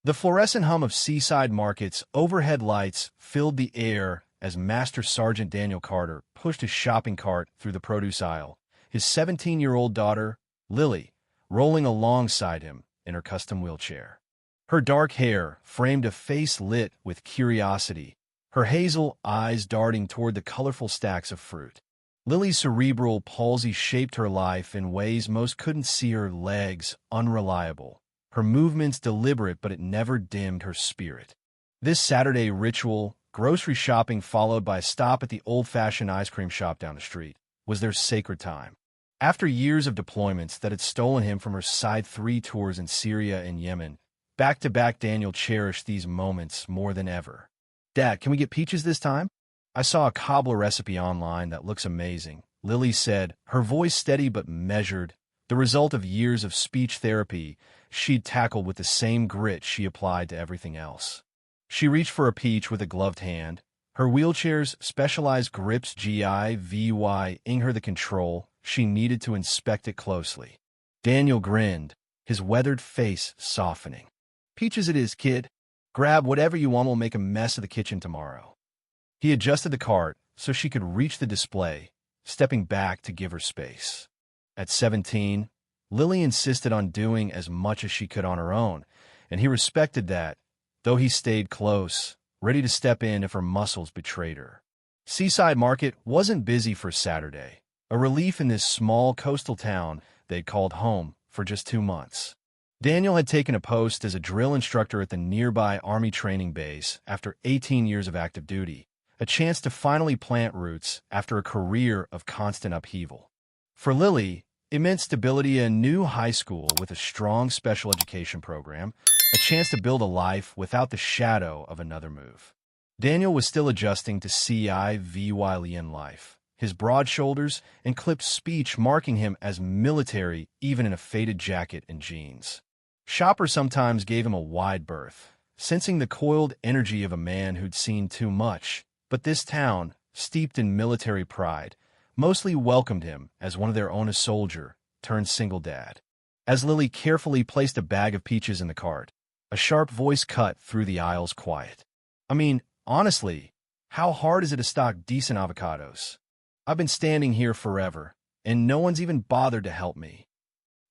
The fluorescent hum of Seaside Market's overhead lights filled the air as Master Sergeant Daniel Carter pushed his shopping cart through the produce aisle, his 17-year-old daughter, Lily, rolling alongside him in her custom wheelchair. Her dark hair framed a face lit with curiosity, her hazel eyes darting toward the colorful stacks of fruit. Lily's cerebral palsy shaped her life in ways most couldn't see, her legs unreliable, her movements deliberate, but it never dimmed her spirit. This Saturday ritual, grocery shopping followed by a stop at the old-fashioned ice cream shop down the street, was their sacred time. After years of deployments that had stolen him from her side 3 tours in Syria and Yemen, back-to-back Daniel cherished these moments more than ever. "Dad, can we get peaches this time? I saw a cobbler recipe online that looks amazing," Lily said, her voice steady but measured, the result of years of speech therapy she'd tackled with the same grit she applied to everything else. She reached for a peach with a gloved hand, her wheelchair's specialized grips giving her the control she needed to inspect it closely. Daniel grinned, his weathered face softening. "Peaches it is, kid. Grab whatever you want, we'll make a mess of the kitchen tomorrow." He adjusted the cart so she could reach the display, stepping back to give her space. At 17, Lily insisted on doing as much as she could on her own, and he respected that, though he stayed close, ready to step in if her muscles betrayed her. Seaside Market wasn't busy for Saturday, a relief in this small coastal town they'd called home for just 2 months. Daniel had taken a post as a drill instructor at the nearby Army training base after 18 years of active duty, a chance to finally plant roots after a career of constant upheaval. For Lily, it meant stability, a new high school with a strong special education program, a chance to build a life without the shadow of another move. Daniel was still adjusting to civilian life, his broad shoulders and clipped speech marking him as military even in a faded jacket and jeans. Shoppers sometimes gave him a wide berth, sensing the coiled energy of a man who'd seen too much, but this town, steeped in military pride, mostly welcomed him as one of their own, a soldier turned single dad. As Lily carefully placed a bag of peaches in the cart, a sharp voice cut through the aisle's quiet. "I mean, honestly, how hard is it to stock decent avocados? I've been standing here forever, and no one's even bothered to help me."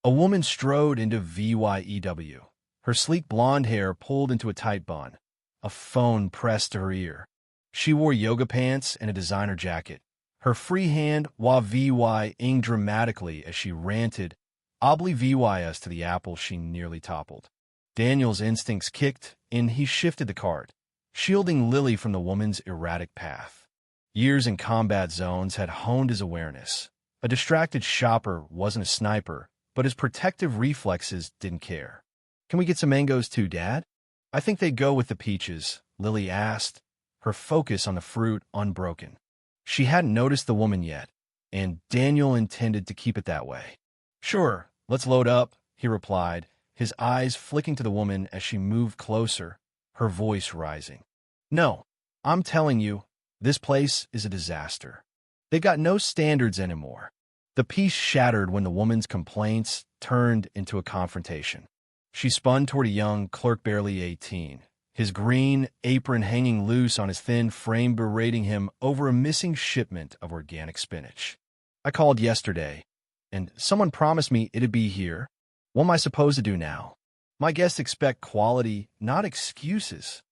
A woman strode into VYEW, her sleek blonde hair pulled into a tight bun, a phone pressed to her ear. She wore yoga pants and a designer jacket, her free hand VYing dramatically as she ranted, "Oblivious to the apple," she nearly toppled. Daniel's instincts kicked, and he shifted the cart, shielding Lily from the woman's erratic path. Years in combat zones had honed his awareness. A distracted shopper wasn't a sniper, but his protective reflexes didn't care. "Can we get some mangoes too, Dad?" "I think they go with the peaches," Lily asked, her focus on the fruit unbroken. She hadn't noticed the woman yet, and Daniel intended to keep it that way. "Sure, let's load up," he replied, his eyes flicking to the woman as she moved closer, her voice rising. "No, I'm telling you, this place is a disaster. They've got no standards anymore." The peace shattered when the woman's complaints turned into a confrontation. She spun toward a young clerk barely 18, his green apron hanging loose on his thin frame, berating him over a missing shipment of organic spinach. "I called yesterday, and someone promised me it'd be here. What am I supposed to do now? My guests expect quality, not excuses."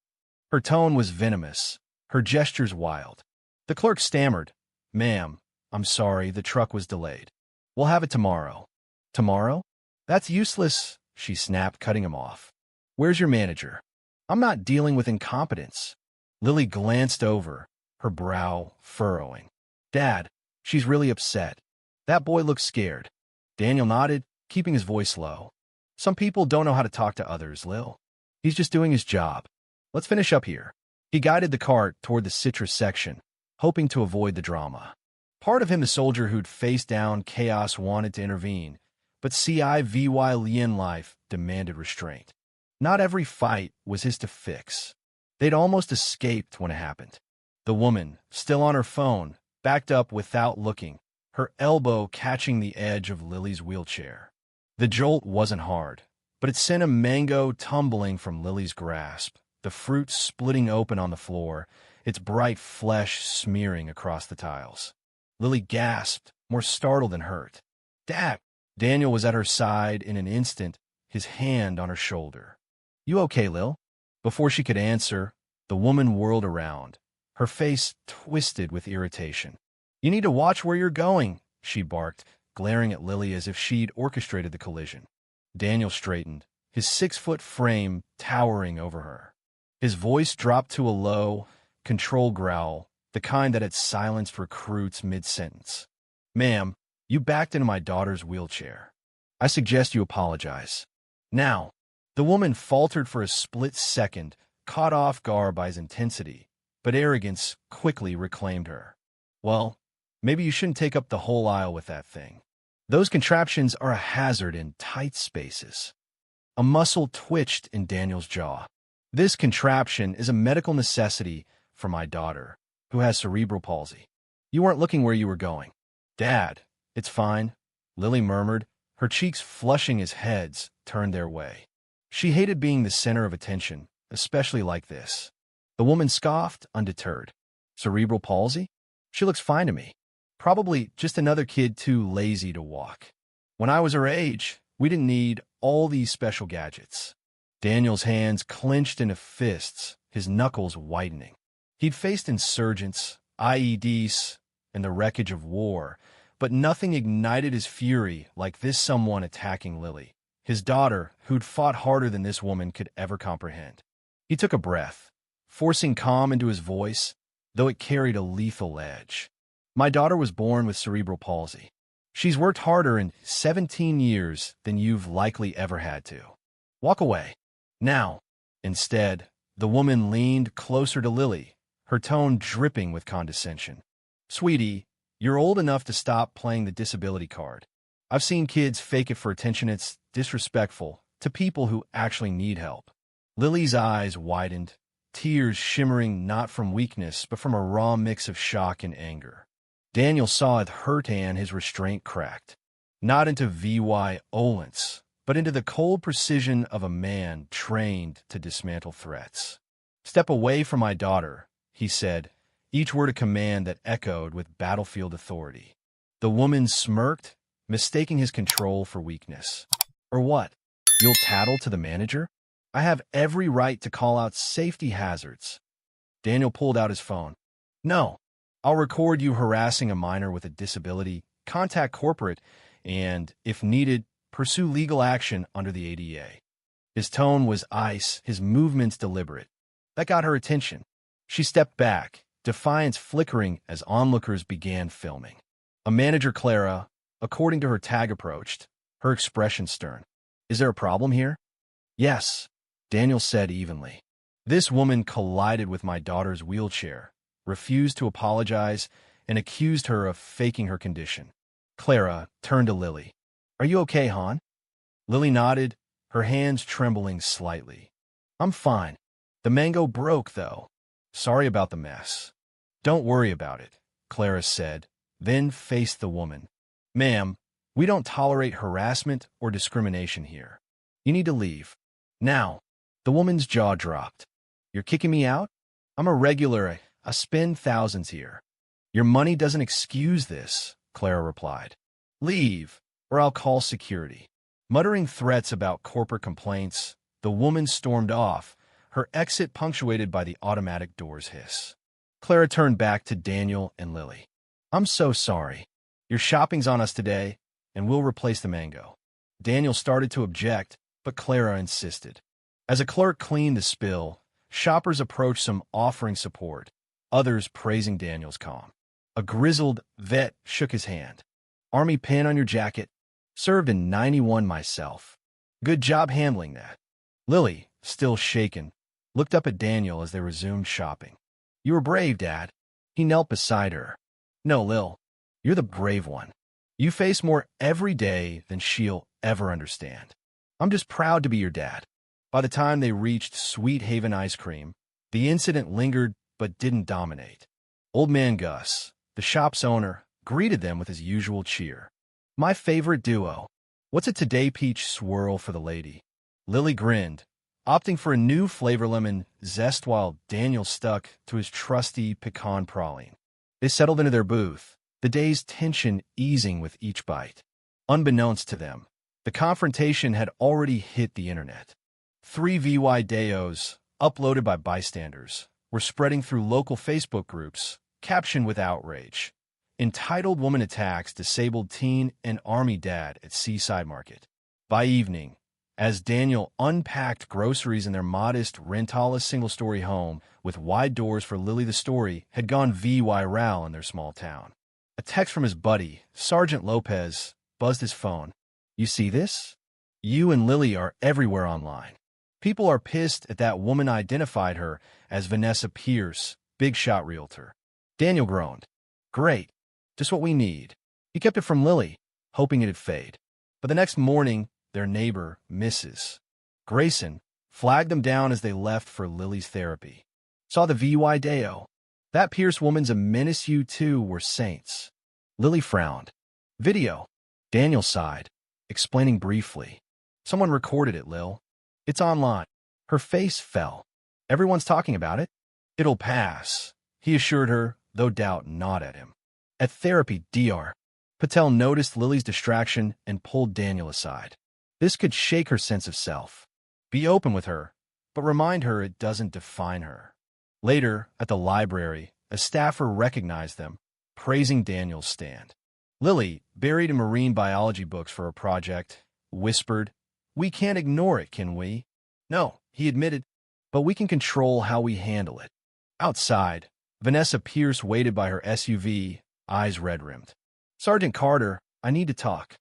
Her tone was venomous, her gestures wild. The clerk stammered, "Ma'am, I'm sorry, the truck was delayed. We'll have it tomorrow." "Tomorrow? That's useless," she snapped, cutting him off. "Where's your manager? I'm not dealing with incompetence." Lily glanced over, her brow furrowing. "Dad, she's really upset. That boy looks scared." Daniel nodded, keeping his voice low. "Some people don't know how to talk to others, Lil. He's just doing his job. Let's finish up here." He guided the cart toward the citrus section, hoping to avoid the drama. Part of him, the soldier who'd faced down chaos, wanted to intervene, but civilian life demanded restraint. Not every fight was his to fix. They'd almost escaped when it happened. The woman, still on her phone, backed up without looking, her elbow catching the edge of Lily's wheelchair. The jolt wasn't hard, but it sent a mango tumbling from Lily's grasp, the fruit splitting open on the floor, its bright flesh smearing across the tiles. Lily gasped, more startled than hurt. "Dad!" Daniel was at her side in an instant, his hand on her shoulder. "You okay, Lil?" Before she could answer, the woman whirled around, her face twisted with irritation. "You need to watch where you're going," she barked, glaring at Lily as if she'd orchestrated the collision. Daniel straightened, his 6-foot frame towering over her. His voice dropped to a low, controlled growl, the kind that had silenced recruits mid-sentence. "Ma'am, you backed into my daughter's wheelchair. I suggest you apologize. Now." The woman faltered for a split second, caught off guard by his intensity, but arrogance quickly reclaimed her. "Well, maybe you shouldn't take up the whole aisle with that thing. Those contraptions are a hazard in tight spaces." A muscle twitched in Daniel's jaw. "This contraption is a medical necessity for my daughter, who has cerebral palsy. You weren't looking where you were going." "Dad, it's fine," Lily murmured, her cheeks flushing as heads turned their way. She hated being the center of attention, especially like this. The woman scoffed, undeterred. "Cerebral palsy? She looks fine to me. Probably just another kid too lazy to walk. When I was her age, we didn't need all these special gadgets." Daniel's hands clenched into fists, his knuckles widening. He'd faced insurgents, IEDs, and the wreckage of war, but nothing ignited his fury like this someone attacking Lily, his daughter, who'd fought harder than this woman could ever comprehend. He took a breath, forcing calm into his voice, though it carried a lethal edge. "My daughter was born with cerebral palsy. She's worked harder in 17 years than you've likely ever had to. Walk away. Now." Instead, the woman leaned closer to Lily, her tone dripping with condescension. "Sweetie, you're old enough to stop playing the disability card. I've seen kids fake it for attention. It's disrespectful to people who actually need help." Lily's eyes widened, tears shimmering not from weakness but from a raw mix of shock and anger. Daniel saw it hurt and his restraint cracked, not into violence, but into the cold precision of a man trained to dismantle threats. "Step away from my daughter," he said, each word a command that echoed with battlefield authority. The woman smirked, mistaking his control for weakness. "Or what? You'll tattle to the manager? I have every right to call out safety hazards." Daniel pulled out his phone. "No, I'll record you harassing a minor with a disability, contact corporate, and, if needed, pursue legal action under the ADA." His tone was ice, his movements deliberate. That got her attention. She stepped back, defiance flickering as onlookers began filming. A manager, Clara, according to her tag, approached, her expression stern. "Is there a problem here?" "Yes," Daniel said evenly. "This woman collided with my daughter's wheelchair, refused to apologize, and accused her of faking her condition." Clara turned to Lily. "Are you okay, hon?" Lily nodded, her hands trembling slightly. "I'm fine. The mango broke, though. Sorry about the mess." "Don't worry about it," Clara said, then faced the woman. "Ma'am, we don't tolerate harassment or discrimination here. You need to leave. Now." The woman's jaw dropped. "You're kicking me out? I'm a regular. I spend thousands here." "Your money doesn't excuse this," Clara replied. "Leave, or I'll call security." Muttering threats about corporate complaints, the woman stormed off, her exit punctuated by the automatic door's hiss. Clara turned back to Daniel and Lily. "I'm so sorry. Your shopping's on us today, and we'll replace the mango." Daniel started to object, but Clara insisted. As a clerk cleaned the spill, shoppers approached, some offering support, others praising Daniel's calm. A grizzled vet shook his hand. "Army pin on your jacket. Served in 91 myself. Good job handling that." Lily, still shaken, looked up at Daniel as they resumed shopping. "You were brave, Dad." He knelt beside her. "No, Lil, you're the brave one. You face more every day than she'll ever understand. I'm just proud to be your dad." By the time they reached Sweet Haven Ice Cream, the incident lingered but didn't dominate. Old Man Gus, the shop's owner, greeted them with his usual cheer. "My favorite duo. What's a today peach swirl for the lady?" Lily grinned, opting for a new flavor lemon zest while Daniel stuck to his trusty pecan praline. They settled into their booth, the day's tension easing with each bite. Unbeknownst to them, the confrontation had already hit the internet. 3 videos, uploaded by bystanders, were spreading through local Facebook groups, captioned with outrage. Entitled Woman Attacks Disabled Teen and Army Dad at Seaside Market. By evening, as Daniel unpacked groceries in their modest rentalist single-story home with wide doors for Lily, the story had gone viral in their small town. A text from his buddy, Sergeant Lopez, buzzed his phone. "You see this? You and Lily are everywhere online. People are pissed at that woman identified her as Vanessa Pierce, big shot realtor." Daniel groaned. "Great. Just what we need." He kept it from Lily, hoping it'd fade. But the next morning, their neighbor, Mrs. Grayson, flagged them down as they left for Lily's therapy. "Saw the video. That Pierce woman's a menace. You two were saints." Lily frowned. "Video." Daniel sighed, explaining briefly. "Someone recorded it, Lil. It's online." Her face fell. "Everyone's talking about it." "It'll pass," he assured her, though doubt gnawed at him. At therapy, Dr. Patel noticed Lily's distraction and pulled Daniel aside. This could shake her sense of self. Be open with her, but remind her it doesn't define her. Later, at the library, a staffer recognized them, praising Daniel's stand. Lily, buried in marine biology books for a project, whispered, "We can't ignore it, can we?" "No," he admitted, "but we can control how we handle it." Outside, Vanessa Pierce waited by her SUV, eyes red-rimmed. "Sergeant Carter, I need to talk."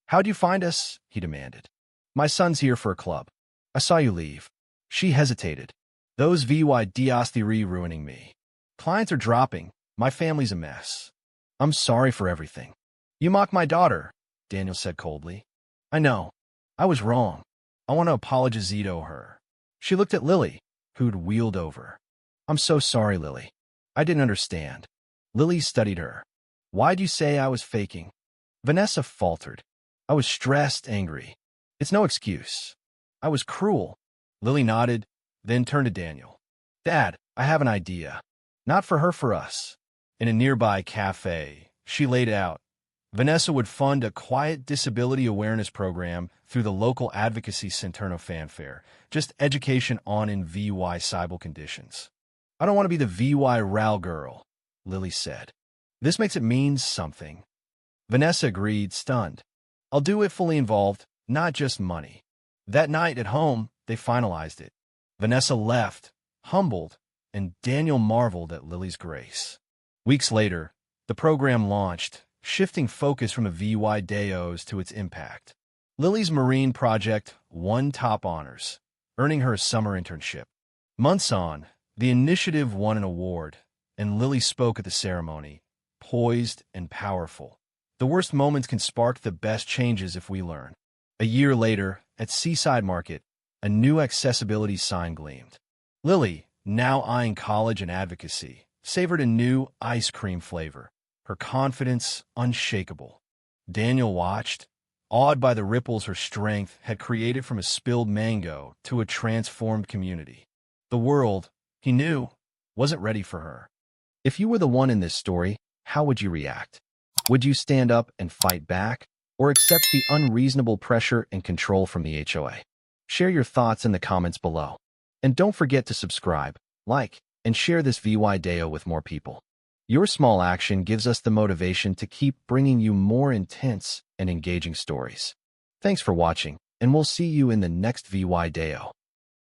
"How'd you find us?" he demanded. "My son's here for a club. I saw you leave." She hesitated. "Those videos ruining me. Clients are dropping. My family's a mess. I'm sorry for everything." "You mock my daughter," Daniel said coldly. "I know. I was wrong. I want to apologize to her." She looked at Lily, who'd wheeled over. "I'm so sorry, Lily. I didn't understand." Lily studied her. "Why'd you say I was faking?" Vanessa faltered. "I was stressed, angry. It's no excuse. I was cruel." Lily nodded, then turned to Daniel. "Dad, I have an idea. Not for her, for us." In a nearby cafe, she laid out. Vanessa would fund a quiet disability awareness program through the local advocacy Centerno fanfare, just education on in VY Cybal conditions. "I don't want to be the VY Ral girl," Lily said. "This makes it mean something." Vanessa agreed, stunned. "I'll do it fully involved, not just money." That night at home, they finalized it. Vanessa left, humbled, and Daniel marveled at Lily's grace. Weeks later, the program launched, shifting focus from the videos to its impact. Lily's marine project won top honors, earning her a summer internship. Months on, the initiative won an award, and Lily spoke at the ceremony, poised and powerful. The worst moments can spark the best changes if we learn. A year later, at Seaside Market, a new accessibility sign gleamed. Lily, now eyeing college and advocacy, savored a new ice cream flavor, her confidence unshakable. Daniel watched, awed by the ripples her strength had created from a spilled mango to a transformed community. The world, he knew, wasn't ready for her. If you were the one in this story, how would you react? Would you stand up and fight back, or accept the unreasonable pressure and control from the HOA? Share your thoughts in the comments below. And don't forget to subscribe, like, and share this video with more people. Your small action gives us the motivation to keep bringing you more intense and engaging stories. Thanks for watching, and we'll see you in the next video.